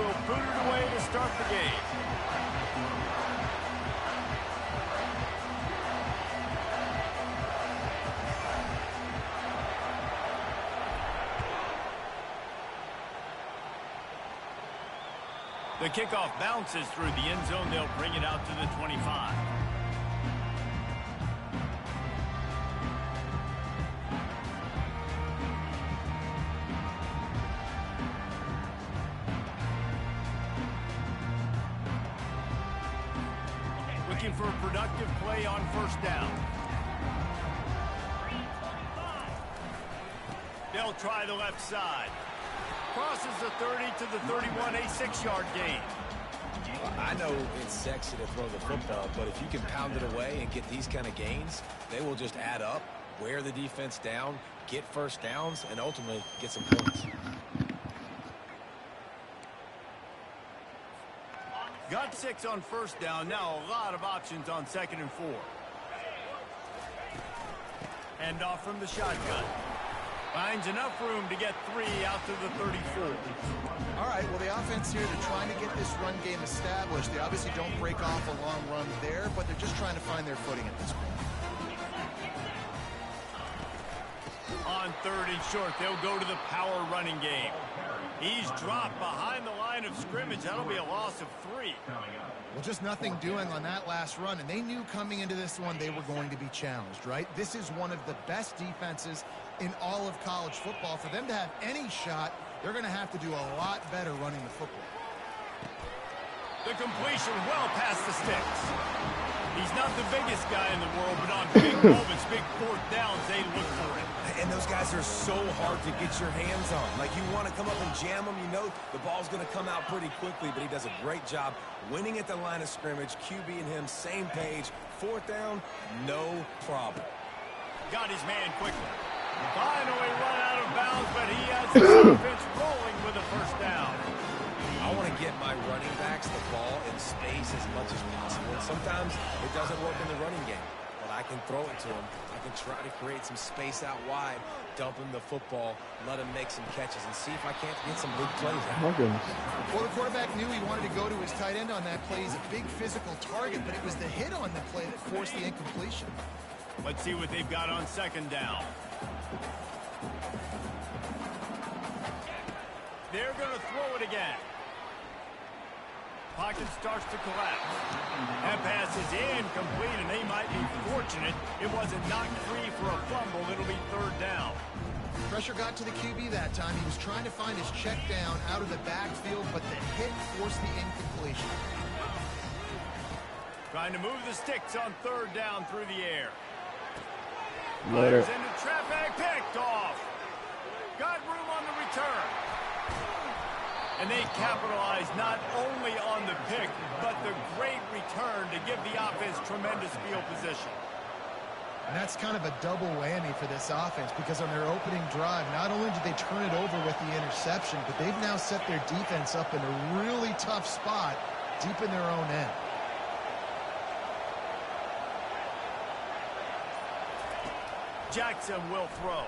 will boot it away to start the game. The kickoff bounces through the end zone. They'll bring it out to the 25. Looking for a productive play on first down. They'll try the left side. Crosses the 30 to the 31, a 6-yard gain. I know it's sexy to throw the football, but if you can pound it away and get these kind of gains, they will just add up, wear the defense down, get first downs, and ultimately get some points. Got 6 on first down. Now a lot of options on 2nd and 4. Hand off from the shotgun. Finds enough room to get 3 out to the 34. All right, well, the offense here, they're trying to get this run game established. They obviously don't break off a long run there, but they're just trying to find their footing at this point. On 3rd and short, they'll go to the power running game. He's dropped behind the line of scrimmage. That'll be a loss of 3. Well, just nothing doing on that last run, and they knew coming into this one they were going to be challenged, right? This is one of the best defenses in all of college football. For them to have any shot, they're going to have to do a lot better running the football. The completion well past the sticks. He's not the biggest guy in the world, but on big moments, big 4th downs, they look for it. And those guys are so hard to get your hands on. Like, you want to come up and jam them, you know the ball's going to come out pretty quickly, but he does a great job winning at the line of scrimmage. QB and him, same page. 4th down, no problem. Got his man quickly. Finally run out of bounds, but he has the offense rolling with a first down. I want to get my running backs the ball in space as much as possible. And sometimes it doesn't work in the running game, but I can throw it to him. I can try to create some space out wide, dump him the football, let him make some catches, and see if I can't get some big plays out. Oh, goodness. Well, the quarterback knew he wanted to go to his tight end on that play. He's a big physical target, but it was the hit on the play that forced the incompletion. Let's see what they've got on 2nd down. They're going to throw it again. Pocket starts to collapse. That pass is incomplete, and they might be fortunate it wasn't knocked free for a fumble. It'll be 3rd down. Pressure got to the QB that time. He was trying to find his check down out of the backfield, but the hit forced the incompletion. Trying to move the sticks on 3rd down through the air. Later. Fires into traffic, picked off. Got room on the return. And they capitalize not only on the pick, but the great return to give the offense tremendous field position. And that's kind of a double whammy for this offense, because on their opening drive, not only did they turn it over with the interception, but they've now set their defense up in a really tough spot deep in their own end. Jackson will throw.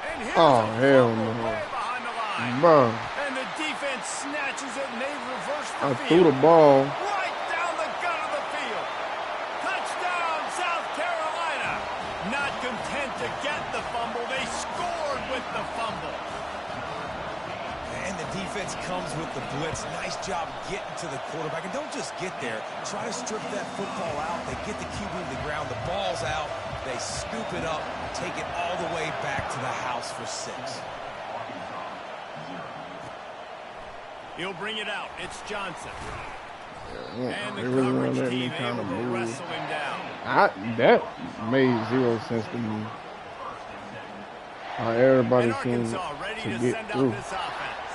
And here's Oh, a hell fumble no. way behind the line. Bro, And the defense snatches it, and they reverse the I field. threw the ball. Right down the gut of the field. Touchdown, South Carolina. Not content to get the fumble, they scored with the fumble. And the defense comes with the blitz. Nice job getting to the quarterback. And don't just get there. Try to strip that football out. They get the QB to the ground. The ball's out. They scoop it up, take it all the way back to the house for 6. He'll bring it out. It's Johnson. Yeah, And the they really coverage want to let me team kind able of to move. wrestle him down. That made 0 sense to me. How everybody And seems Arkansas ready to to get send through. out this offense.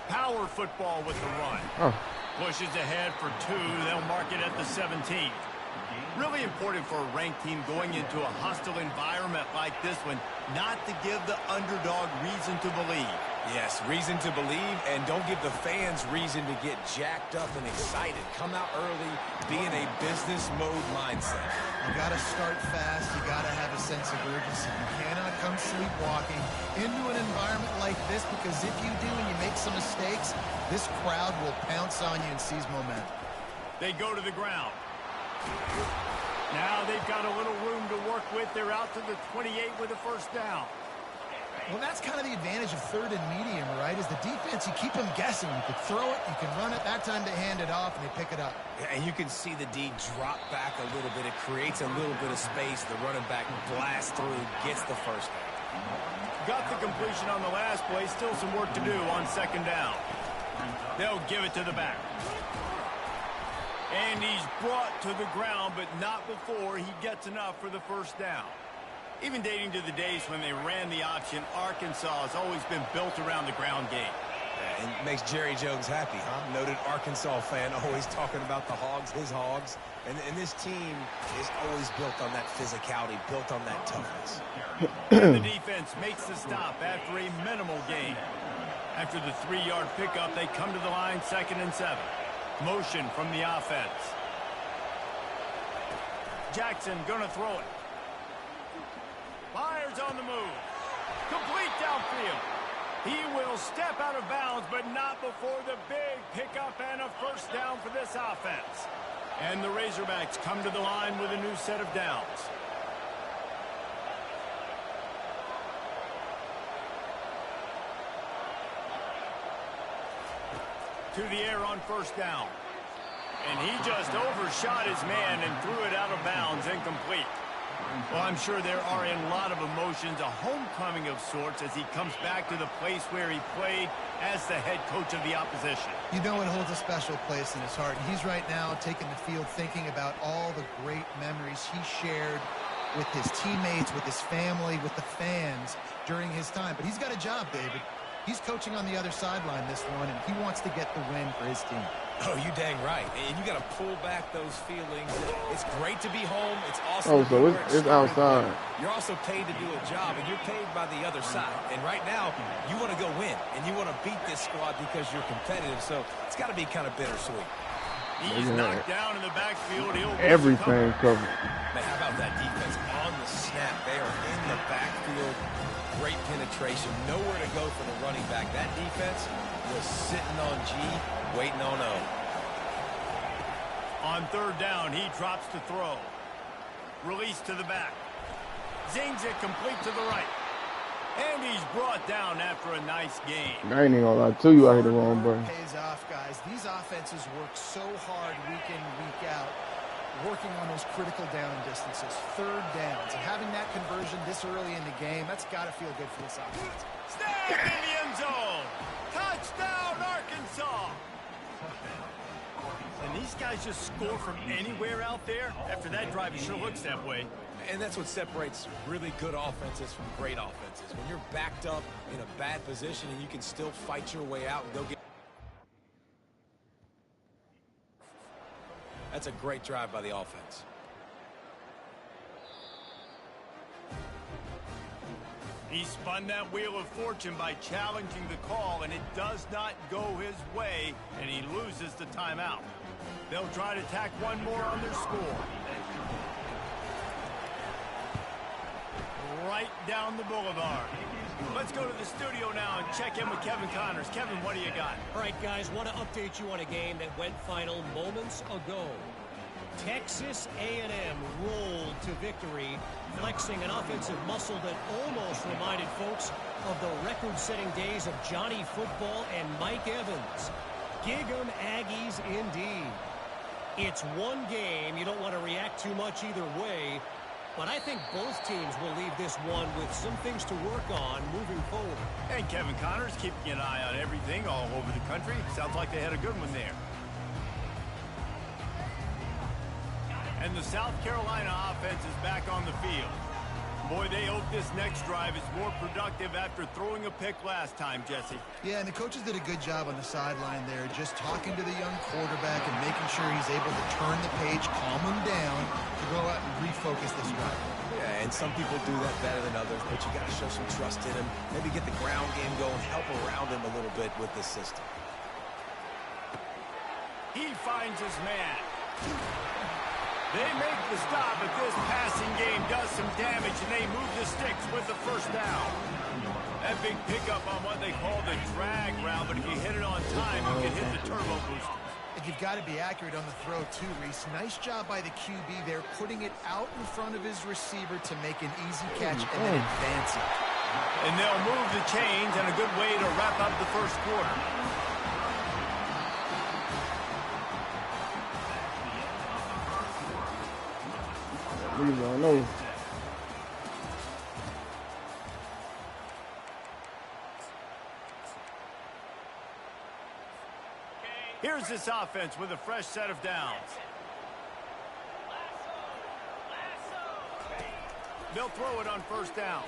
Power football with the run. Oh, Pushes ahead for 2. They'll mark it at the 17. Really important for a ranked team going into a hostile environment like this one, not to give the underdog reason to believe. Yes, reason to believe, and don't give the fans reason to get jacked up and excited. Come out early, be in a business mode mindset. You got to start fast. You got to have a sense of urgency. You cannot come sleepwalking into an environment like this, because if you do and you make some mistakes, this crowd will pounce on you and seize momentum. They go to the ground. Now they've got a little room to work with. They're out to the 28 with a first down. Well, that's kind of the advantage of third and medium, right? Is the defense, you keep them guessing. You can throw it, you can run it, that time to hand it off, and they pick it up. Yeah, and you can see the D drop back a little bit. It creates a little bit of space. The running back blasts through, gets the first down. Got the completion on the last play. Still some work to do on second down. They'll give it to the back. And he's brought to the ground, but not before he gets enough for the first down. Even dating to the days when they ran the option, Arkansas has always been built around the ground game. Yeah, and it makes Jerry Jones happy, huh? Noted Arkansas fan, always talking about the Hogs, his Hogs. And this team is always built on that physicality, built on that toughness. And the defense makes the stop after a minimal gain. After the 3-yard pickup, they come to the line, 2nd and 7. Motion from the offense. Jackson gonna throw it. Fires on the move. Complete downfield. He will step out of bounds, but not before the big pickup and a first down for this offense. And the Razorbacks come to the line with a new set of downs. To the air on first down. And he just overshot his man and threw it out of bounds, incomplete. Well, I'm sure there are a lot of emotions, a homecoming of sorts, as he comes back to the place where he played as the head coach of the opposition. You know it holds a special place in his heart. And he's right now taking the field thinking about all the great memories he shared with his teammates, with his family, with the fans during his time. But he's got a job, David. He's coaching on the other sideline this one, and he wants to get the win for his team. Oh, you dang right. And you got to pull back those feelings. It's great to be home. It's awesome. Oh, so it's outside. You're also paid to do a job, and you're paid by the other side. And right now, you want to go win, and you want to beat this squad because you're competitive. So it's got to be kind of bittersweet. He's knocked down in the backfield. Everything covered. Man, how about that defense on the snap? They are in the backfield. Great penetration. Nowhere to go for the running back. That defense was sitting on G, waiting on O. On third down, he drops to throw. Release to the back. Zings it complete to the right. And he's brought down after a nice game. I ain't even gonna lie to you, I hit the wrong button. Pays off, guys. These offenses work so hard week in, week out, working on those critical down distances, third downs, and having that conversion this early in the game, that's got to feel good for this offense. Snapped in the end zone. Touchdown, Arkansas. And these guys just score from anywhere out there. After that drive, it sure looks that way. And that's what separates really good offenses from great offenses. When you're backed up in a bad position and you can still fight your way out and go get... That's a great drive by the offense. He spun that wheel of fortune by challenging the call, and it does not go his way, and he loses the timeout. They'll try to tack one more on their score. Right down the boulevard. Let's go to the studio now and check in with Kevin Connors. Kevin, what do you got? All right, guys, want to update you on a game that went final moments ago. Texas A&M rolled to victory, flexing an offensive muscle that almost reminded folks of the record-setting days of Johnny Football and Mike Evans. Gig 'em Aggies indeed. It's one game. You don't want to react too much either way, but I think both teams will leave this one with some things to work on moving forward. And Kevin Connors keeping an eye on everything all over the country. Sounds like they had a good one there. And the South Carolina offense is back on the field. Boy, they hope this next drive is more productive after throwing a pick last time, Jesse. Yeah, and the coaches did a good job on the sideline there, just talking to the young quarterback and making sure he's able to turn the page, calm him down, to go out and refocus this drive. Yeah, and some people do that better than others, but you got to show some trust in him. Maybe get the ground game going, help around him a little bit with this system. He finds his man. They make the stop, but this passing game does some damage, and they move the sticks with the first down. That big pickup on what they call the drag route, but if you hit it on time, you can hit the turbo booster. And you've got to be accurate on the throw, too, Reese. Nice job by the QB there, putting it out in front of his receiver to make an easy catch and then advance it. And they'll move the chains, and a good way to wrap up the first quarter. No. Here's this offense with a fresh set of downs. They'll throw it on first down.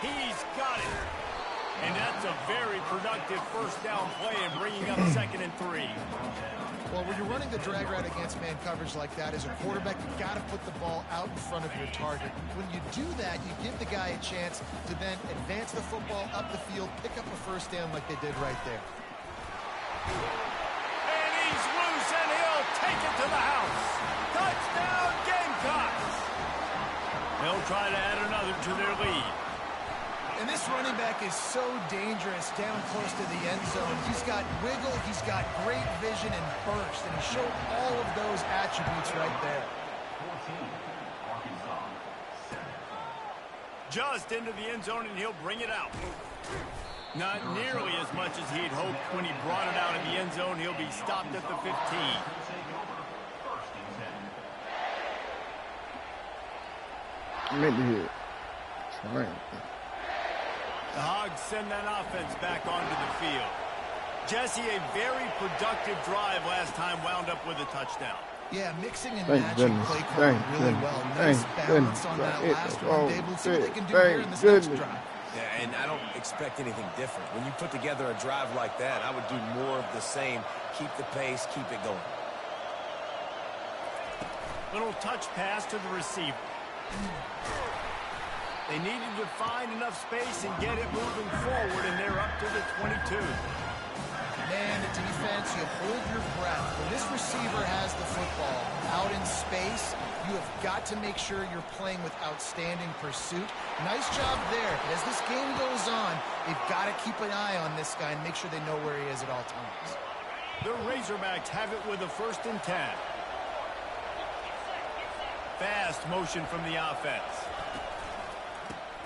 He's got it. And that's a very productive first down play and bringing up 2nd and 3. Well, when you're running the drag route against man coverage like that, as a quarterback, you've got to put the ball out in front of your target. When you do that, you give the guy a chance to then advance the football up the field, pick up a first down like they did right there. And he's loose, and he'll take it to the house. Touchdown, Gamecocks! They'll try to add another to their lead. And this running back is so dangerous down close to the end zone. He's got wiggle, he's got great vision and burst, and he showed all of those attributes right there. Just into the end zone, and he'll bring it out. Not nearly as much as he'd hoped when he brought it out of the end zone. He'll be stopped at the 15. Meant to hit. Right. The Hogs send that offense back onto the field. Jesse, a very productive drive last time, wound up with a touchdown. Yeah, mixing and matching play calling really well. Nice balance on that last one, Dave. We'll see what they can do here in this next drive. Yeah, and I don't expect anything different. When you put together a drive like that, I would do more of the same. Keep the pace, keep it going. Little touch pass to the receiver. They needed to find enough space and get it moving forward, and they're up to the 22. Man, the defense, you hold your breath. When this receiver has the football out in space, you have got to make sure you're playing with outstanding pursuit. Nice job there. But as this game goes on, they've got to keep an eye on this guy and make sure they know where he is at all times. The Razorbacks have it with a 1st and 10. Fast motion from the offense.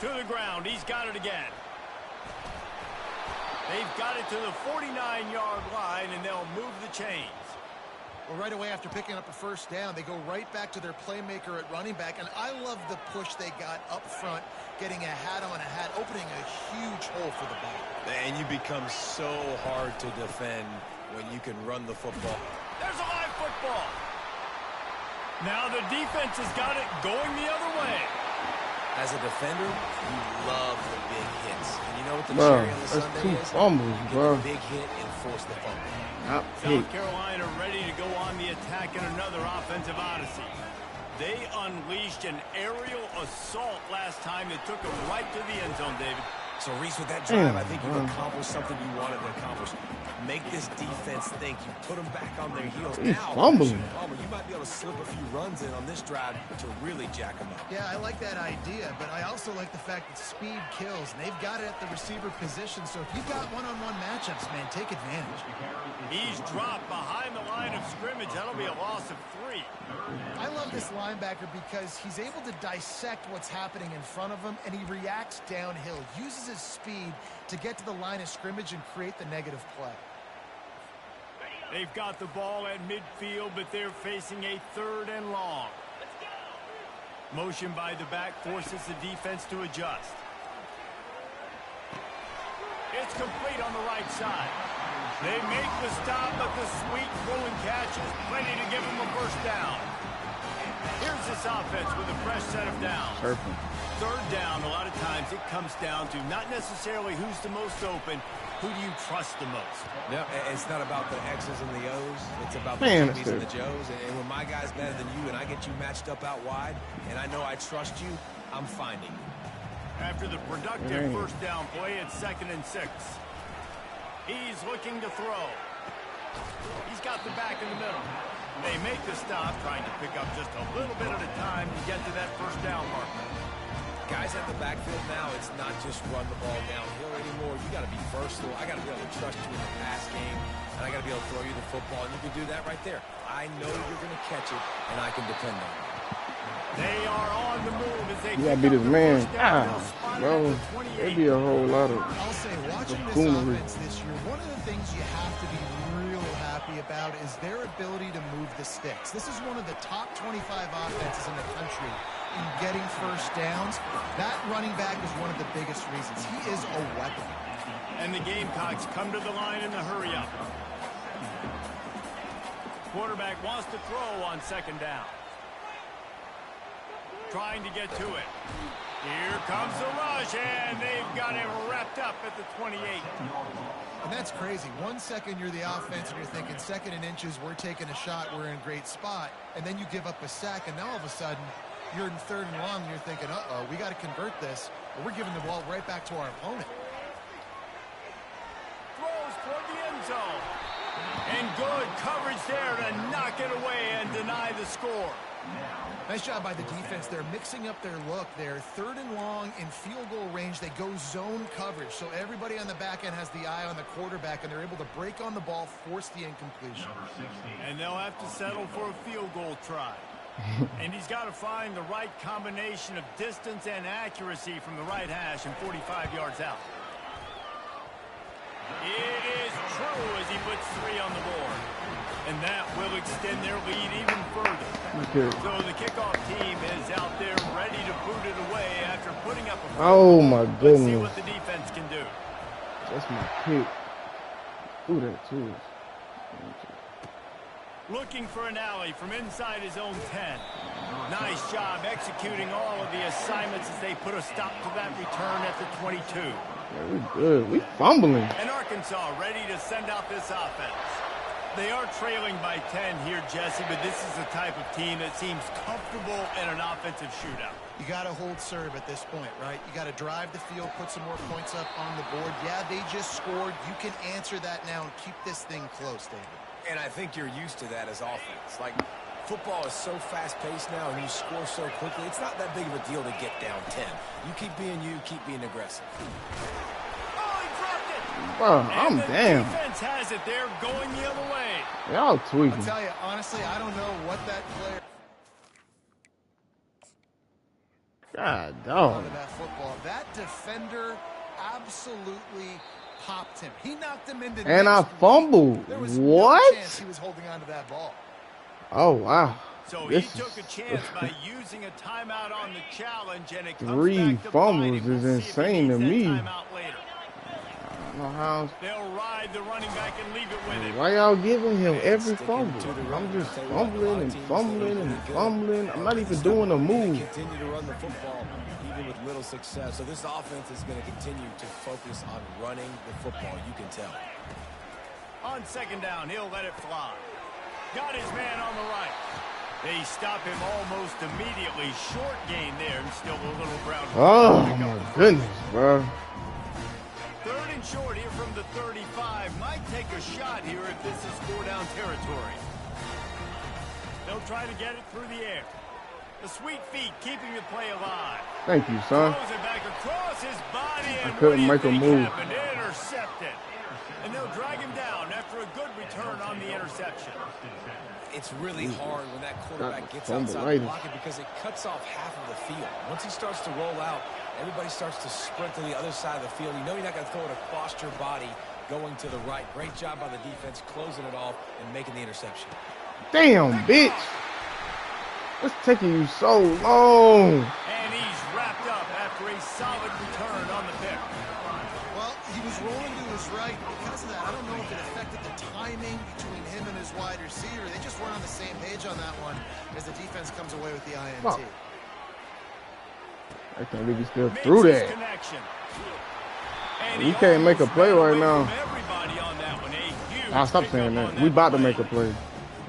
To the ground. He's got it again. They've got it to the 49-yard line, and they'll move the chains. Well, right away after picking up a first down, they go right back to their playmaker at running back, and I love the push they got up front, getting a hat on a hat, opening a huge hole for the ball. And you become so hard to defend when you can run the football. There's a live football. Now the defense has got it going the other way. As a defender, you love the big hits. And you know what the Bro, cherry on the that's Sunday two is? fumbles, You bro. get the big hit and force the fumble. South Carolina ready to go on the attack in another offensive odyssey. They unleashed an aerial assault last time that took them right to the end zone, David. So, Reese, with that drive, I think you've accomplished something you wanted to accomplish. Make this defense think. You put them back on their heels. He's Now, fumbling. Palmer, you might be able to slip a few runs in on this drive to really jack them up. Yeah, I like that idea, but I also like the fact that speed kills, and they've got it at the receiver position, so if you've got one-on-one matchups, man, take advantage. He's dropped behind the line of scrimmage. That'll be a loss of 3. I love this linebacker because he's able to dissect what's happening in front of him, and he reacts downhill, uses his speed to get to the line of scrimmage and create the negative play. They've got the ball at midfield, but they're facing a 3rd and long. Motion by the back forces the defense to adjust. It's complete on the right side. They make the stop, but the sweet throw-and catch is plenty to give them a first down. Here's this offense with a fresh set of downs. Perfect. 3rd down, a lot of times it comes down to not necessarily who's the most open, who do you trust the most? No, it's not about the X's and the O's. It's about the Man, Jimmys and the Joes. And when my guy's better than you and I get you matched up out wide, and I know I trust you, I'm finding you. After the productive first down play, it's 2nd and 6. He's looking to throw. He's got the back in the middle. They make the stop, trying to pick up just a little bit at a time to get to that first down marker. Guys at the backfield now, it's not just run the ball downhill anymore. You got to be versatile. I got to be able to trust you in the pass game, and I got to be able to throw you the football, and you can do that right there. I know you're going to catch it, and I can depend on it. They are on the move as they You gotta be this man. Bro, there'd be a whole lot of I'll say, watching this buffoonery. offense this year, one of the things you have to be real happy about is their ability to move the sticks. This is one of the top 25 offenses in the country in getting first downs. That running back is one of the biggest reasons. He is a weapon. And the Gamecocks come to the line in the hurry-up. Quarterback wants to throw on second down. Trying to get to it. Here comes the rush, and they've got it wrapped up at the 28. And that's crazy. 1 second you're the offense and you're thinking second and inches, we're taking a shot, we're in a great spot. And then you give up a sack, and now all of a sudden you're in third and long, and you're thinking, uh-oh, we got to convert this, or we're giving the ball right back to our opponent. Throws toward the end zone. And good coverage there to knock it away and deny the score. Nice job by the defense. They're mixing up their look. They're third and long in field goal range. They go zone coverage, so everybody on the back end has the eye on the quarterback, and they're able to break on the ball, force the incompletion. And they'll have to settle for a field goal try. And he's got to find the right combination of distance and accuracy from the right hash and 45 yards out. It is true as he puts 3 on the board. And that will extend their lead even further. Okay. So the kickoff team is out there ready to boot it away after putting up a Oh my Let's see goodness. what the defense can do. That's my pick. Ooh, that too. Looking for an alley from inside his own 10. Nice job executing all of the assignments as they put a stop to that return at the 22. Yeah, we good. We fumbling. And Arkansas ready to send out this offense. They are trailing by 10 here, Jesse, but this is the type of team that seems comfortable in an offensive shootout. You got to hold serve at this point, right? You got to drive the field, put some more points up on the board. Yeah, they just scored. You can answer that now and keep this thing close, David. And I think you're used to that as offense. Like, football is so fast-paced now, and you score so quickly, it's not that big of a deal to get down 10. You keep being aggressive. Bro, I'm damn. Defense has it. They're going the other way. Y'all tweaking. I'll tell you, honestly, I don't know what that player God, dog. of that football. That defender absolutely popped him. He knocked him into And I next week. fumbled. There was What? no chance he was holding on to that ball. Oh, wow. So This he took a chance by using a timeout on the challenge, and it comes 3 back to fumbles bite him. is We'll see if he insane to needs that me. timeout later. I don't know how. They'll ride the running back and leave it with him. Why y'all giving him every Sticking fumble? to the run. I'm just Tell you what, a lot fumbling of and teams fumbling look and really good. fumbling. I'm not even Still doing a gonna move. Continue to run the football, even with little success. So this offense is going to continue to focus on running the football. You can tell. On second down, he'll let it fly. Got his man on the right. They stop him almost immediately. Short gain there, and still a little ground. Oh, my goodness, bro. Third and short here from the 35. Might take a shot here if this is 4-down territory. They'll try to get it through the air. The sweet feet keeping the play alive. Thank you, son. Throws it back across his body, and I couldn't what do you make a think move. happened? Intercepted. And they'll drag him down after a good return on the interception. It's really hard when that quarterback gets Fumble outside right. the pocket because it cuts off half of the field. Once he starts to roll out, everybody starts to sprint to the other side of the field. You know you're not going to throw it across your body going to the right. Great job by the defense closing it off and making the interception. Damn, bitch. What's taking you so long? And he's wrapped up after a solid return on the pick. Well, he was rolling to his right. Because of that, I don't know if it affected the timing between him and his wide receiver. They just weren't on the same page on that one as the defense comes away with the INT. Fuck. I can't believe he still Makes threw his that. connection. And We he can't make a almost play ran right away now. from everybody on that one. A huge I'll stop pickup saying on that. We about to make a play.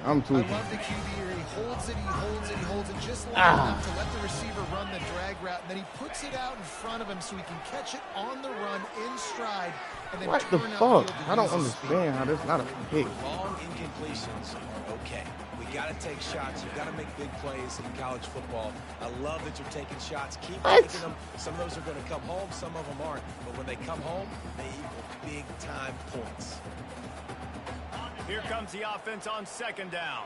I'm I tweaking. love the QB here. He holds it, he holds it, he holds it just long enough to let the receiver run the drag route, and then he puts it out in front of him so he can catch it on the run in stride and then What the turn fuck? upfield to I don't use his speed. understand how that's not a pick. Long incompletions are okay. We got to take shots. You got to make big plays in college football. I love that you're taking shots. Keep taking them. Some of those are going to come home. Some of them aren't. But when they come home, they equal big-time points. Here comes the offense on second down.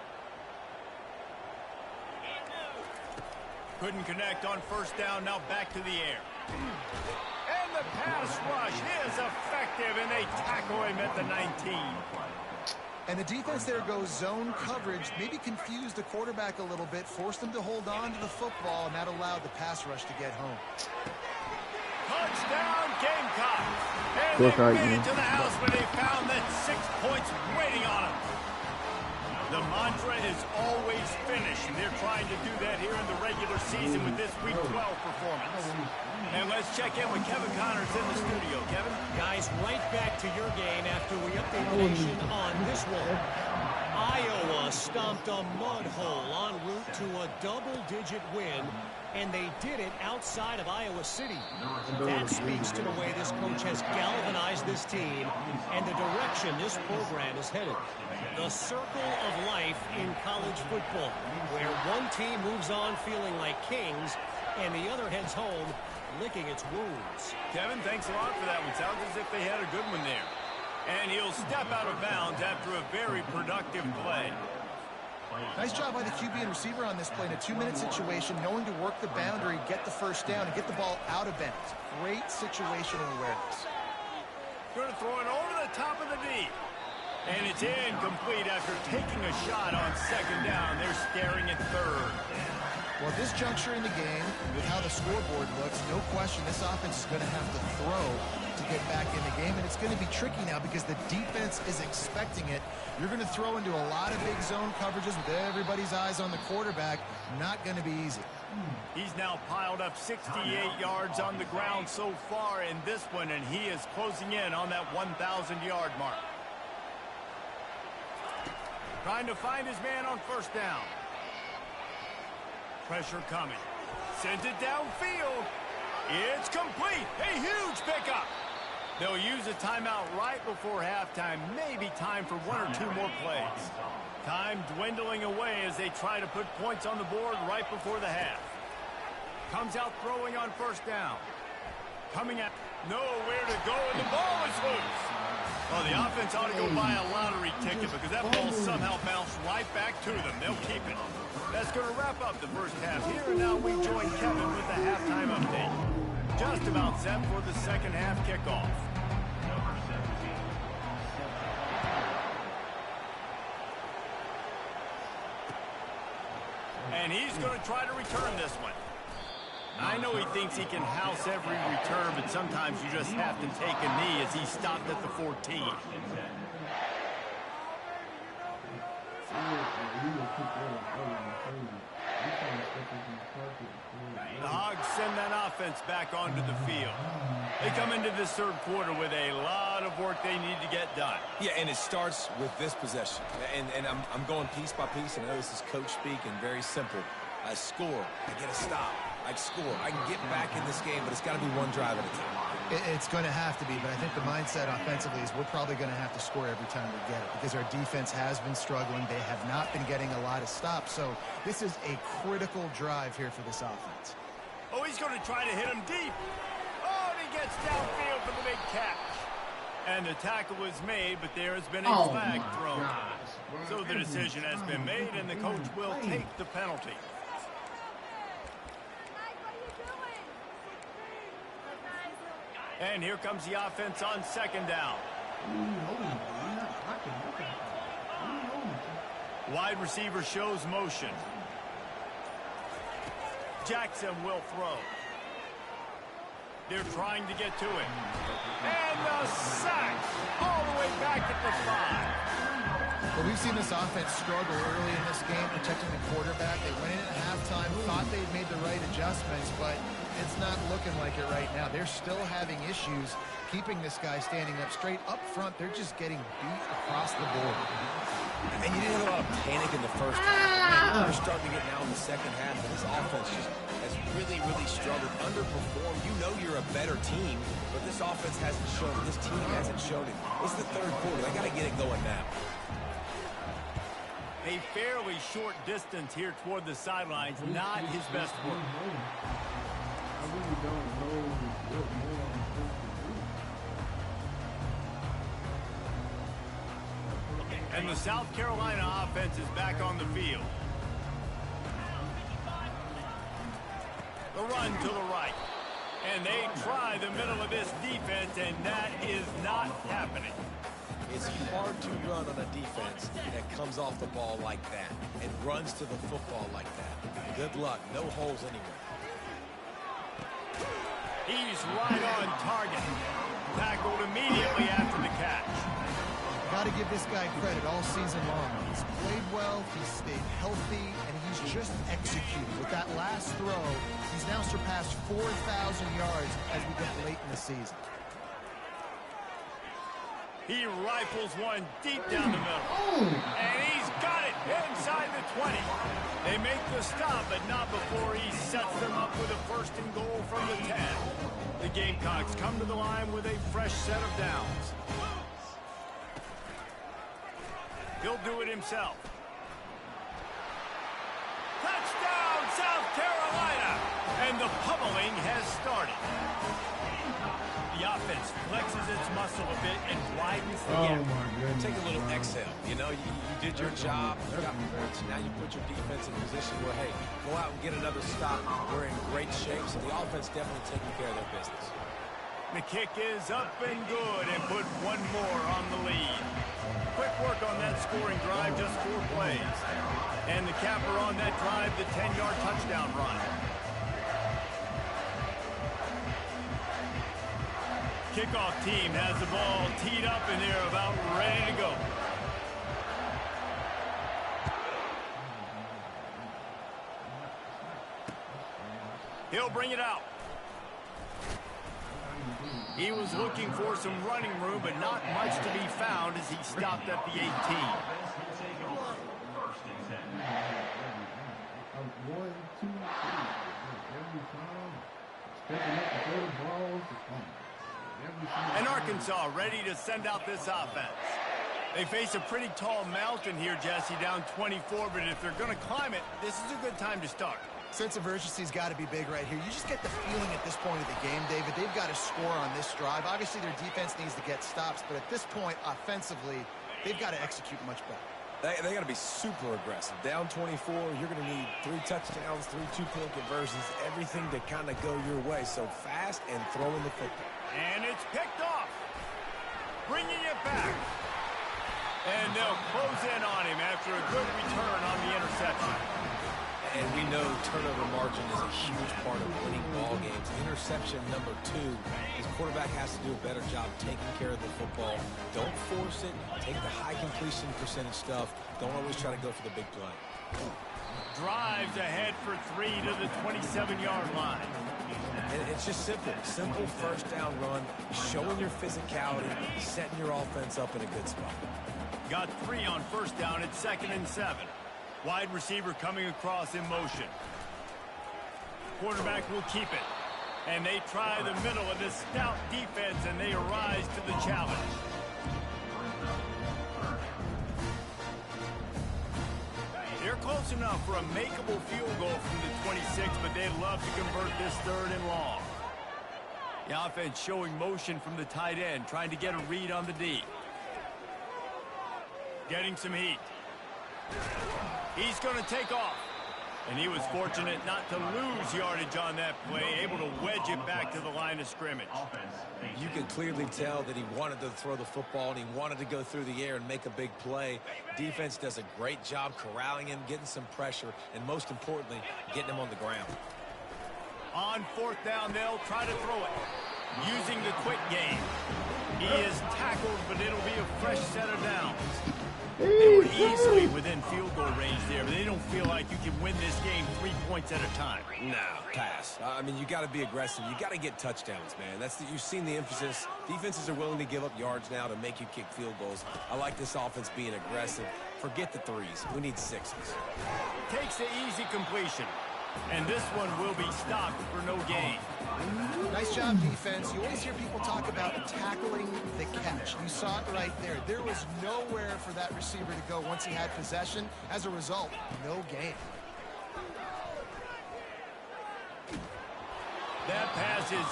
Couldn't connect on first down. Now back to the air. And the pass rush is effective, and they tackle him at the 19. And the defense there goes zone coverage, maybe confused the quarterback a little bit, forced him to hold on to the football, and that allowed the pass rush to get home. Touchdown, Gamecocks. And they made it to the house where they found that 6 points waiting on them. The mantra is always finish, and they're trying to do that here in the regular season with this Week 12 performance. And let's check in with Kevin Connors in the studio. Kevin? Guys, right back to your game after we update the nation on this one. Iowa stomped a mud hole en route to a double-digit win, and they did it outside of Iowa City. That speaks to the way this coach has galvanized this team and the direction this program is headed. The circle of life in college football, where one team moves on feeling like kings and the other heads home licking its wounds. Kevin, thanks a lot for that one. Sounds as if they had a good one there. And he'll step out of bounds after a very productive play. Nice job by the QB and receiver on this play in a 2-minute situation, knowing to work the boundary, get the first down, and get the ball out of bounds. Great situational awareness. Going to throw it over the top of the D. And it's incomplete after taking a shot on second down. They're staring at third. Well, at this juncture in the game, with how the scoreboard looks, no question this offense is going to have to throw to get back in the game, and it's going to be tricky now because the defense is expecting it. You're going to throw into a lot of big zone coverages with everybody's eyes on the quarterback. Not going to be easy. He's now piled up 68 yards on the ground so far in this one, and he is closing in on that 1,000-yard mark. Trying to find his man on first down. Pressure coming. Sends it downfield. It's complete. A huge pickup. They'll use a timeout right before halftime. Maybe time for 1 or 2 more plays. Time dwindling away as they try to put points on the board right before the half. Comes out throwing on first down. Coming out. Nowhere to go, and the ball is loose. Well, the offense ought to go buy a lottery ticket because that ball somehow bounced right back to them. They'll keep it. That's going to wrap up the first half here, and now we join Kevin with the halftime update. Just about set for the second half kickoff. And he's going to try to return this one. I know he thinks he can house every return, but sometimes you just have to take a knee as he stopped at the 14. The Hogs send that offense back onto the field. They come into this third quarter with a lot of work they need to get done. Yeah, and it starts with this possession. And I'm going piece by piece, and I know this is coach speak and very simple. I score. I get a stop. I score. I can get back in this game, but it's got to be one drive at a time. It's going to have to be, but I think the mindset offensively is we're probably going to have to score every time we get it because our defense has been struggling. They have not been getting a lot of stops, so this is a critical drive here for this offense. Oh, he's going to try to hit him deep. Oh, and he gets downfield for the big catch. And the tackle was made, but there has been a flag thrown. So the decision has been made, and the coach will take the penalty. And here comes the offense on second down. Wide receiver shows motion. Jackson will throw. They're trying to get to it. And the sack all the way back at the 5. Well, we've seen this offense struggle early in this game protecting the quarterback. They went in at halftime, thought they'd made the right adjustments, but it's not looking like it right now. They're still having issues keeping this guy standing up straight up front. They're just getting beat across the board. And you didn't have a lot of panic in the first half. You're starting to get now in the second half, and this offense just has really, really struggled, underperformed. You know you're a better team, but this offense hasn't shown it. This team hasn't shown it. It's the third quarter. They got to get it going now. A fairly short distance here toward the sidelines, not his best work. I really don't know what more I'm supposed to do. And the South Carolina offense is back on the field. The run to the right. And they try the middle of this defense, and that is not happening. It's hard to run on a defense that comes off the ball like that and runs to the football like that. Good luck. No holes anywhere. He's right on target. Tackled immediately after the catch. Got to give this guy credit all season long. He's played well, he's stayed healthy, and he's just executed. With that last throw, he's now surpassed 4,000 yards as we get late in the season. He rifles one deep down the middle. And he's got it inside the 20. They make the stop, but not before he sets them up with a first and goal from the 10. The Gamecocks come to the line with a fresh set of downs. He'll do it himself. Touchdown, South Carolina! And the pummeling has started. The offense flexes its muscle a bit and widens the gap. My goodness. Take a little exhale. You know, you did your job. You got points. Now you put your defense in a position where, hey, go out and get another stop. We're in great shape, so the offense definitely taking care of their business. The kick is up and good and put one more on the lead. Quick work on that scoring drive, just 4 plays. And the capper on that drive, the 10-yard touchdown run. Kickoff team has the ball teed up and they're about ready to go. He'll bring it out. He was looking for some running room, but not much to be found as he stopped at the 18. 1, 2, 3. Every time, stepping up to throw the balls. And Arkansas ready to send out this offense. They face a pretty tall mountain here, Jesse, down 24, but if they're going to climb it, this is a good time to start. Sense of urgency's got to be big right here. You just get the feeling at this point of the game, David, they've got to score on this drive. Obviously, their defense needs to get stops, but at this point, offensively, they've got to execute much better. They got to be super aggressive. Down 24, you're going to need 3 touchdowns, 3 two-point conversions, everything to kind of go your way. So fast and throwing the football. And it's picked off. Bringing it back. And they'll close in on him after a good return on the interception. And we know turnover margin is a huge part of winning ball games. Interception number 2. His quarterback has to do a better job taking care of the football. Don't force it. Take the high completion percentage stuff. Don't always try to go for the big play. Drives ahead for 3 to the 27-yard line. And it's just simple. Simple first down run, showing your physicality, setting your offense up in a good spot. Got 3 on first down at 2nd and 7. Wide receiver coming across in motion. Quarterback will keep it. And they try the middle of this stout defense, and they arise to the challenge. They're close enough for a makeable field goal from the 26, but they'd love to convert this 3rd and long. The offense showing motion from the tight end, trying to get a read on the D. Getting some heat. He's going to take off. And he was fortunate not to lose yardage on that play, able to wedge it back to the line of scrimmage. You can clearly tell that he wanted to throw the football and he wanted to go through the air and make a big play. Defense does a great job corralling him, getting some pressure, and most importantly, getting him on the ground. On 4th down, they'll try to throw it. Using the quick game. He is tackled, but it'll be a fresh set of downs. They were easily within field goal range there, but they don't feel like you can win this game 3 points at a time. No, pass. I mean, you got to be aggressive. You got to get touchdowns, man. You've seen the emphasis. Defenses are willing to give up yards now to make you kick field goals. I like this offense being aggressive, Forget the threes. We need sixes. Takes the easy completion. And this one will be stopped for no gain. Nice job, defense. You always hear people talk about tackling the catch. You saw it right there. There was nowhere for that receiver to go once he had possession. As a result, no gain. That pass is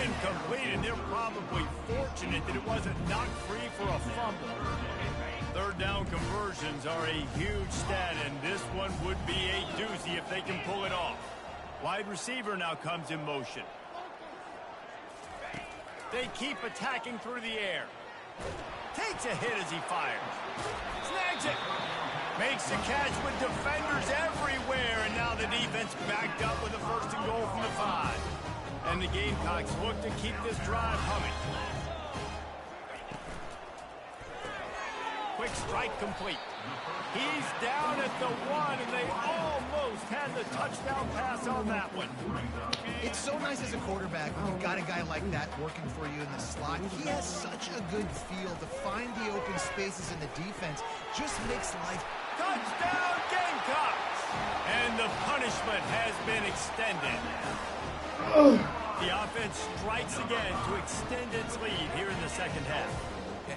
incomplete, and they're probably fortunate that it wasn't knocked free for a fumble. Third down conversions are a huge stat, and this one would be a doozy if they can pull it off. Wide receiver now comes in motion. They keep attacking through the air. Takes a hit as he fires. Snags it. Makes the catch with defenders everywhere, and now the defense backed up with a 1st and goal from the 5. And the Gamecocks look to keep this drive humming. Quick strike complete. He's down at the 1, and they almost had the touchdown pass on that one. It's so nice as a quarterback when you've got a guy like that working for you in the slot. He has such a good feel to find the open spaces in the defense. Just makes life... Touchdown Gamecocks! And the punishment has been extended. The offense strikes again to extend its lead here in the second half.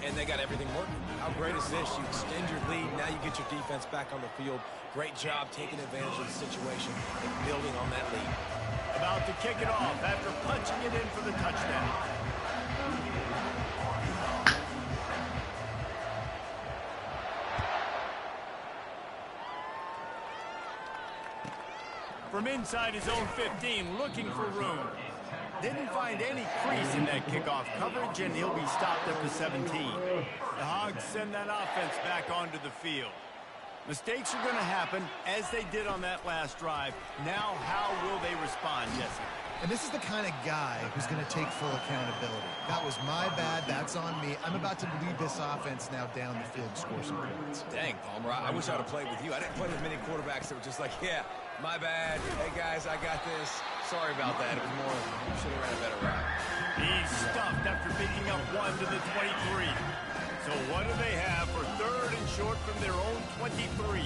And they got everything working. How great is this? You extend your lead, now you get your defense back on the field. Great job taking advantage of the situation and building on that lead. About to kick it off after punching it in for the touchdown. From inside his own 15, looking for room. Didn't find any crease in that kickoff coverage, and he'll be stopped at the 17. The Hogs send that offense back onto the field. Mistakes are going to happen, as they did on that last drive. Now, how will they respond, Jesse? And this is the kind of guy who's going to take full accountability. That was my bad. That's on me. I'm about to lead this offense now down the field and score some points. Dang, Palmer, I wish I would have played with you. I didn't play with many quarterbacks that were just like, yeah, my bad. Hey, guys, I got this. Sorry about that. It was more, you should have ran a better route. He's stuffed after picking up 1 to the 23. So what do they have for 3rd and short from their own 23?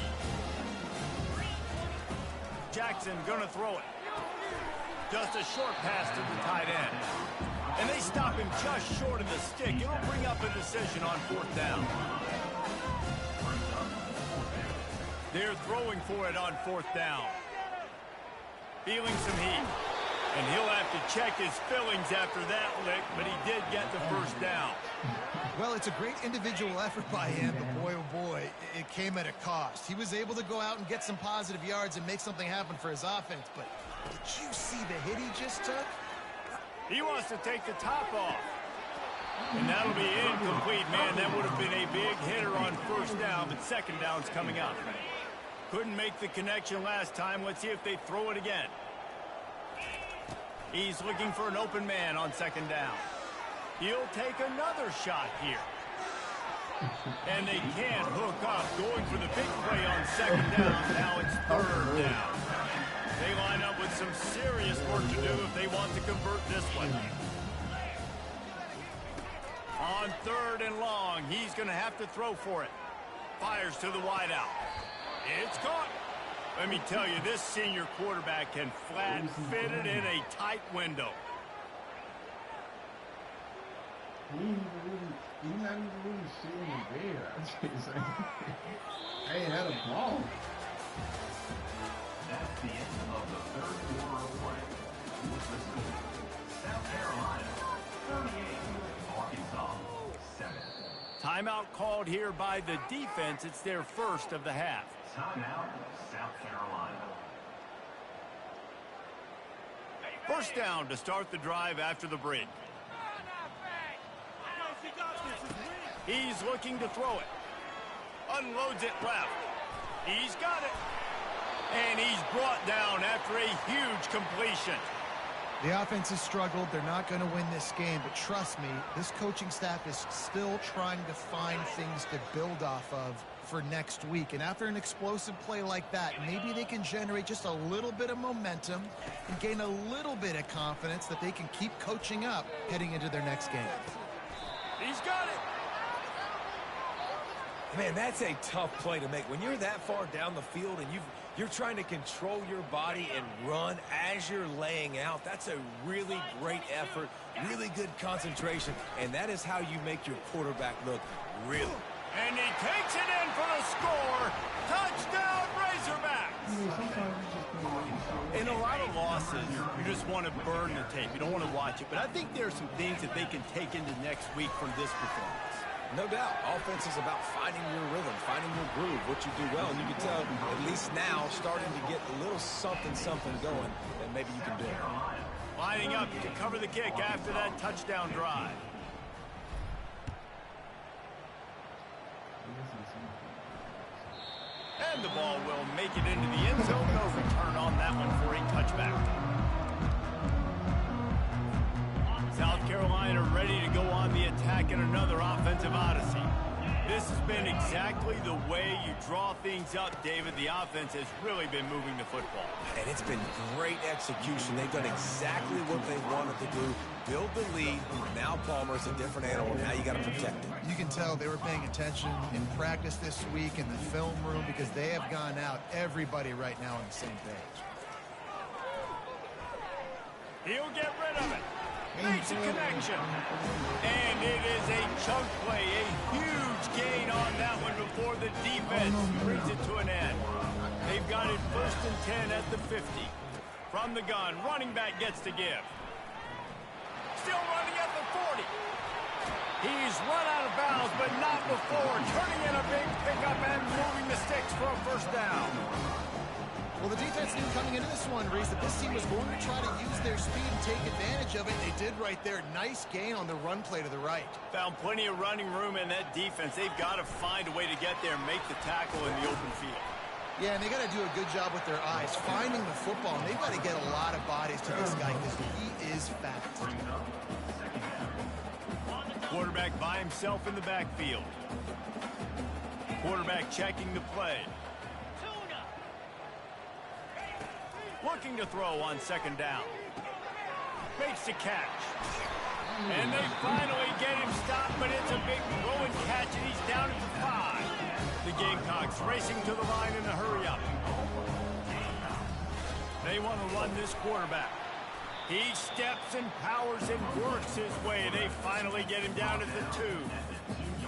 Jackson gonna throw it. Just a short pass to the tight end. And they stop him just short of the stick. It'll bring up a decision on 4th down. They're throwing for it on 4th down. Feeling some heat. And he'll have to check his fillings after that lick, but he did get the 1st down. Well, it's a great individual effort by him, but boy, oh boy, it came at a cost. He was able to go out and get some positive yards and make something happen for his offense, but did you see the hit he just took? He wants to take the top off. And that'll be incomplete, man. That would have been a big hitter on 1st down, but 2nd down's coming up. Couldn't make the connection last time. Let's see if they throw it again. He's looking for an open man on 2nd down. He'll take another shot here. And they can't hook up. Going for the big play on 2nd down. Now it's 3rd down. They line up with some serious work to do if they want to convert this one. On 3rd and long, he's going to have to throw for it. Fires to the wideout. It's caught. Let me tell you, this senior quarterback can flat fit it in a tight window. He's not even really sitting there. I ain't had a ball. That's the end of the 3rd quarter of play. South Carolina, 38, Arkansas, 7. Timeout called here by the defense. It's their 1st of the half. Timeout, South Carolina. 1st down to start the drive after the break. He's looking to throw it. Unloads it left. He's got it. And he's brought down after a huge completion. The offense has struggled. They're not going to win this game, but trust me, this coaching staff is still trying to find things to build off of for next week. And after an explosive play like that, maybe they can generate just a little bit of momentum and gain a little bit of confidence that they can keep coaching up heading into their next game. He's got it. Man, that's a tough play to make. When you're that far down the field and you're trying to control your body and run as you're laying out, that's a really great effort, really good concentration, and that is how you make your quarterback look really. And he takes it in for the score. Touchdown, Razorbacks. Sometimes you just can't. In a lot of losses, you just want to burn the tape. You don't want to watch it. But I think there are some things that they can take into next week from this performance. No doubt. Offense is about finding your rhythm, finding your groove, what you do well. And you can tell, at least now, starting to get a little something going, and maybe you can do it. Lining up to cover the kick after that touchdown drive. And the ball will make it into the end zone. No return on that one for a touchback. South Carolina ready to go on the attack in another offensive odyssey. This has been exactly the way you draw things up, David. The offense has really been moving the football. And it's been great execution. They've done exactly what they wanted to do. Build the lead. Now Palmer's a different animal. Now you got to protect it. You can tell they were paying attention in practice this week in the film room because they have gone out, everybody right now on the same page. He'll get rid of it. Makes a connection. And it is a chunk play, a huge gain on that one before the defense brings it to an end. They've got it 1st and 10 at the 50. From the gun, running back gets to give. Still running at the 40. He's run out of bounds, but not before. Turning in a big pickup and moving the sticks for a first down. Well, the defense knew coming into this one, Reese, that this team was going to try to use their speed and take advantage of it. They did right there. Nice gain on the run play to the right. Found plenty of running room in that defense. They've got to find a way to get there and make the tackle in the open field. Yeah, and they got to do a good job with their eyes, finding the football. And they've got to get a lot of bodies to this guy because he is fast. Quarterback by himself in the backfield. Quarterback checking the play. Looking to throw on 2nd down. Makes the catch. And they finally get him stopped, but it's a big throw and catch, and he's down at the 5. The Gamecocks racing to the line in a hurry up. They want to run this quarterback. He steps and powers and works his way. They finally get him down at the 2.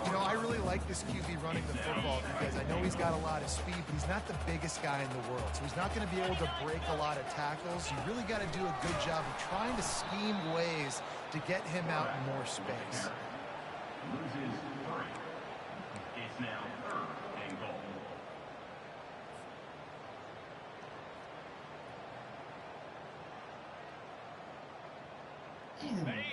You know, I really like this QB running the football because I know he's got a lot of speed, but he's not the biggest guy in the world. So he's not going to be able to break a lot of tackles. You really got to do a good job of trying to scheme ways to get him out in more space. Loses 3. It's now 3rd and goal.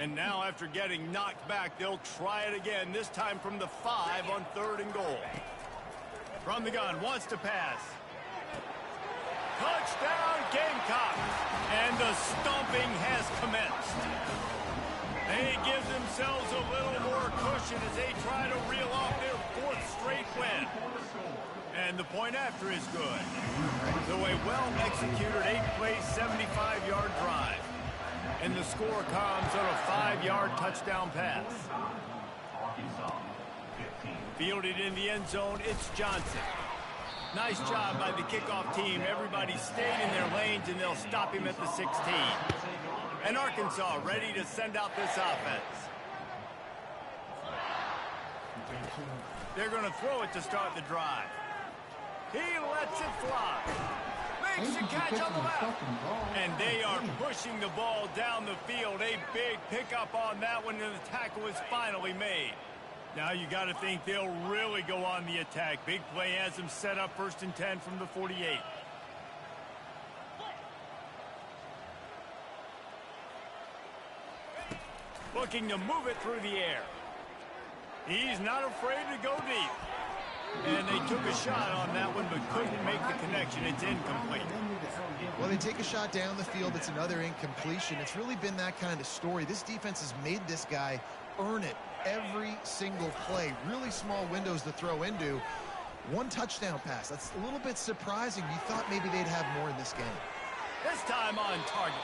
And now after getting knocked back, they'll try it again, this time from the 5 on 3rd and goal. From the gun, wants to pass. Touchdown, Gamecocks! And the stomping has commenced. They give themselves a little more cushion as they try to reel off their 4th straight win. And the point after is good. So a well-executed 8-play, 75-yard drive. And the score comes on a 5-yard touchdown pass. Arkansas, 15. Fielded in the end zone, it's Johnson. Nice job by the kickoff team. Everybody stayed in their lanes, and they'll stop him at the 16. And Arkansas ready to send out this offense. They're going to throw it to start the drive. He lets it fly. Makes the catch on the left. And they are pushing the ball down the field. A big pickup on that one, and the tackle is finally made. Now you got to think they'll really go on the attack. Big play has them set up 1st and 10 from the 48. Looking to move it through the air. He's not afraid to go deep. And they took a shot on that one, but couldn't make the connection. It's incomplete. Well, they take a shot down the field. It's another incompletion. It's really been that kind of story. This defense has made this guy earn it every single play. Really small windows to throw into. 1 touchdown pass. That's a little bit surprising. You thought maybe they'd have more in this game. This time on target.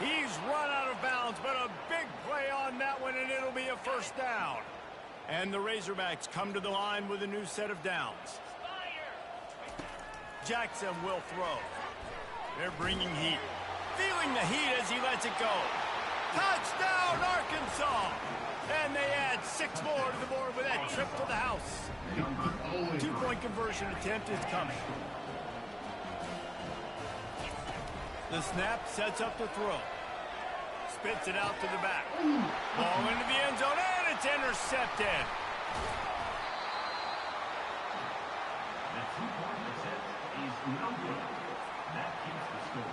He's run out of bounds, but a big play on that one, and it'll be a 1st down. And the Razorbacks come to the line with a new set of downs. Jackson will throw. They're bringing heat. Feeling the heat as he lets it go. Touchdown, Arkansas! And they add 6 more to the board with that trip to the house. 2-point conversion attempt is coming. The snap sets up the throw. Spits it out to the back. Ball into the end zone, and it's intercepted. The 2-point attempt is no good. That keeps the score.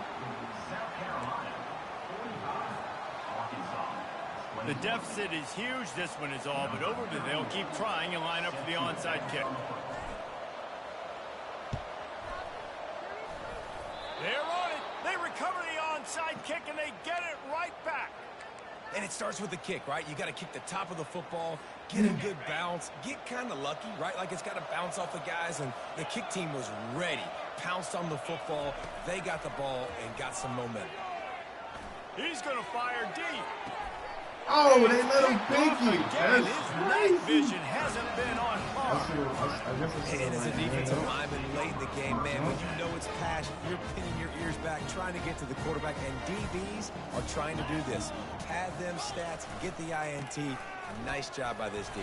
South Carolina, 45. Arkansas, 20. The deficit is huge. This one is all but over, but they'll keep trying and line up for the onside kick. They're on it. They recover the onside kick, and they get it right back. And it starts with the kick, right? You got to kick the top of the football, get a good bounce, get kind of lucky, right? Like it's got to bounce off the guys, and the kick team was ready. Pounced on the football. They got the ball and got some momentum. He's going to fire deep. Oh, they let him pick it. Again, That's his night crazy. vision hasn't been on par. And as a defensive lineman late in the game, man, when you know it's passion, you're pinning your ears back, trying to get to the quarterback, and DBs are trying to do this. Pad them stats, get the INT. Nice job by this D.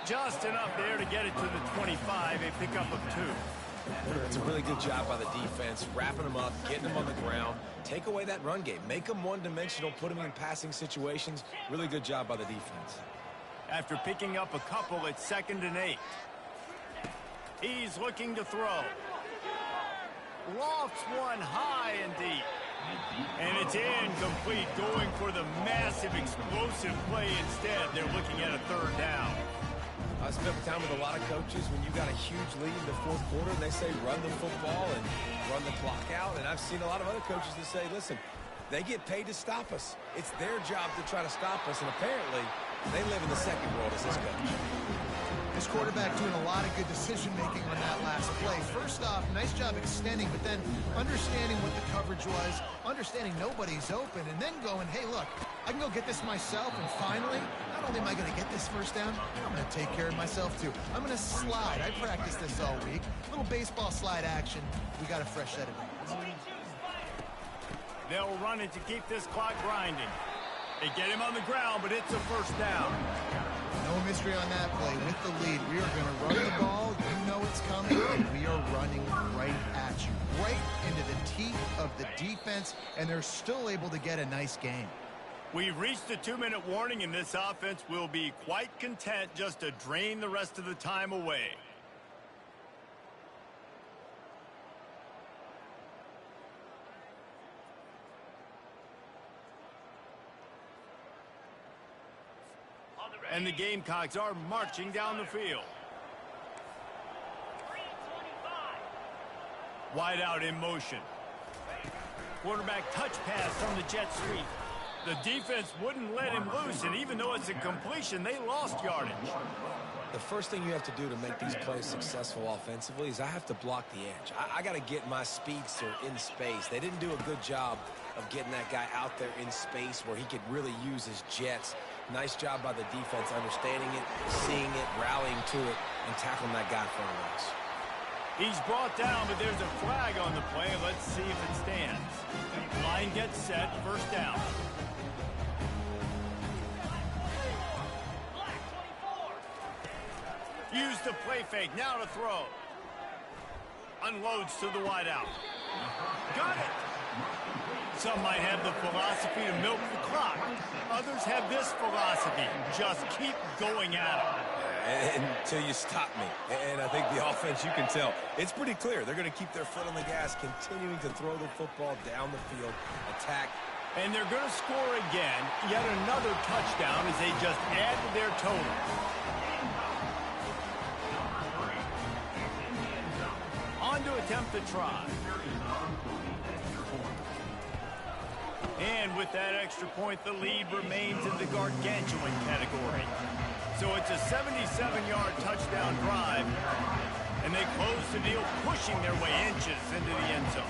Just enough there to get it to the 25, a pickup of 2. It's a really good job by the defense, wrapping them up, getting them on the ground. Take away that run game. Make them one-dimensional, put them in passing situations. Really good job by the defense. After picking up a couple, it's 2nd and 8. He's looking to throw. Lofts one high and deep. And it's incomplete, going for the massive, explosive play instead. They're looking at a 3rd down. I spent time with a lot of coaches when you got a huge lead in the 4th quarter, and they say run the football and run the clock out. And I've seen a lot of other coaches that say, listen, they get paid to stop us. It's their job to try to stop us, and apparently they live in the second world as this coach. This quarterback doing a lot of good decision-making on that last play. First off, nice job extending, but then understanding what the coverage was, understanding nobody's open, and then going, hey, look, I can go get this myself, and finally, not only am I going to get this first down, I'm going to take care of myself, too. I'm going to slide. I practiced this all week. Little baseball slide action. We got a fresh set of it. They'll run it to keep this clock grinding. They get him on the ground, but it's a 1st down. No mystery on that play. With the lead, we are going to run the ball. You know it's coming, and we are running right at you, right into the teeth of the defense, and they're still able to get a nice game. We've reached a 2-minute warning, and this offense will be quite content just to drain the rest of the time away. And the Gamecocks are marching down the field. Wide out in motion. Quarterback touch pass from the jet sweep. The defense wouldn't let him loose, and even though it's a completion, they lost yardage. The first thing you have to do to make these plays successful offensively is I have to block the edge. I got to get my speedster in space. They didn't do a good job of getting that guy out there in space where he could really use his jets. Nice job by the defense, understanding it, seeing it, rallying to it, and tackling that guy in front of us. He's brought down, but there's a flag on the play. Let's see if it stands. Line gets set, 1st down. Use the play fake, now to throw. Unloads to the wideout. Got it! Some might have the philosophy to milk the clock. Others have this philosophy, just keep going at it. Until you stop me. And I think the offense, you can tell, it's pretty clear. They're going to keep their foot on the gas, continuing to throw the football down the field, attack. And they're going to score again, yet another touchdown as they just add to their total. On to attempt the try. And with that extra point, the lead remains in the gargantuan category. So it's a 77-yard touchdown drive, and they close the deal, pushing their way inches into the end zone.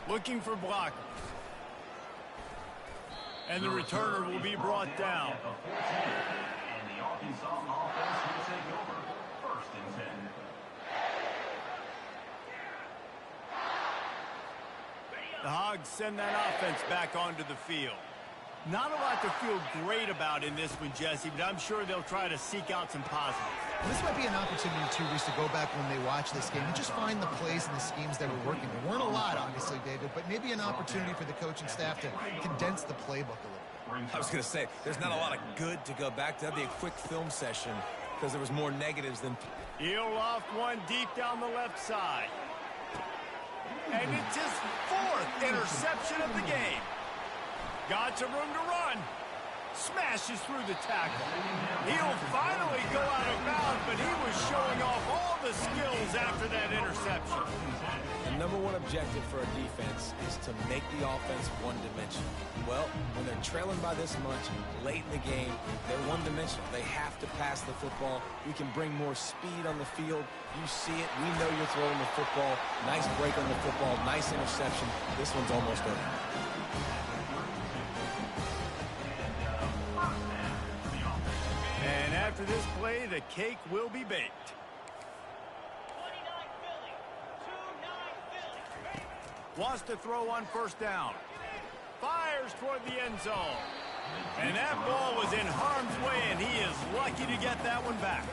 Looking for blockers. And the returner will be brought down. At the 14, and the Arkansas offense will take over. 1st and 10. The Hogs send that offense back onto the field. Not a lot to feel great about in this one, Jesse, but I'm sure they'll try to seek out some positives. And this might be an opportunity, too, Reese, to go back when they watch this game and just find the plays and the schemes that were working. There weren't a lot, obviously, David, but maybe an opportunity for the coaching staff to condense the playbook a little bit. I was going to say, there's not a lot of good to go back to. That'd be a quick film session because there was more negatives than... He'll loft one deep down the left side. And it's his 4th interception of the game. Got some room to run. Smashes through the tackle. He'll finally go out of bounds, but he was showing off all the skills after that interception. The number one objective for a defense is to make the offense one-dimensional. Well, when they're trailing by this much late in the game, they're one-dimensional. They have to pass the football. We can bring more speed on the field. You see it. We know you're throwing the football. Nice break on the football. Nice interception. This one's almost over. And after this play, the cake will be baked. Wants to throw on 1st down. Fires toward the end zone. And that ball was in harm's way, and he is lucky to get that one back.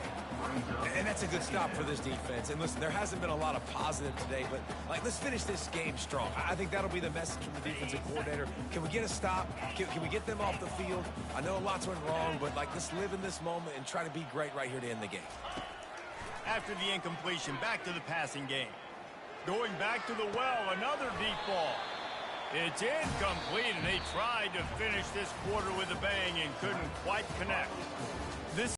And that's a good stop for this defense. And listen, there hasn't been a lot of positive today, but let's finish this game strong. I think that'll be the message from the defensive coordinator. Can we get a stop? Can we get them off the field? I know lots went wrong, but let's live in this moment and try to be great right here to end the game. After the incompletion, back to the passing game. Going back to the well, another deep ball. It's incomplete, and they tried to finish this quarter with a bang and couldn't quite connect. This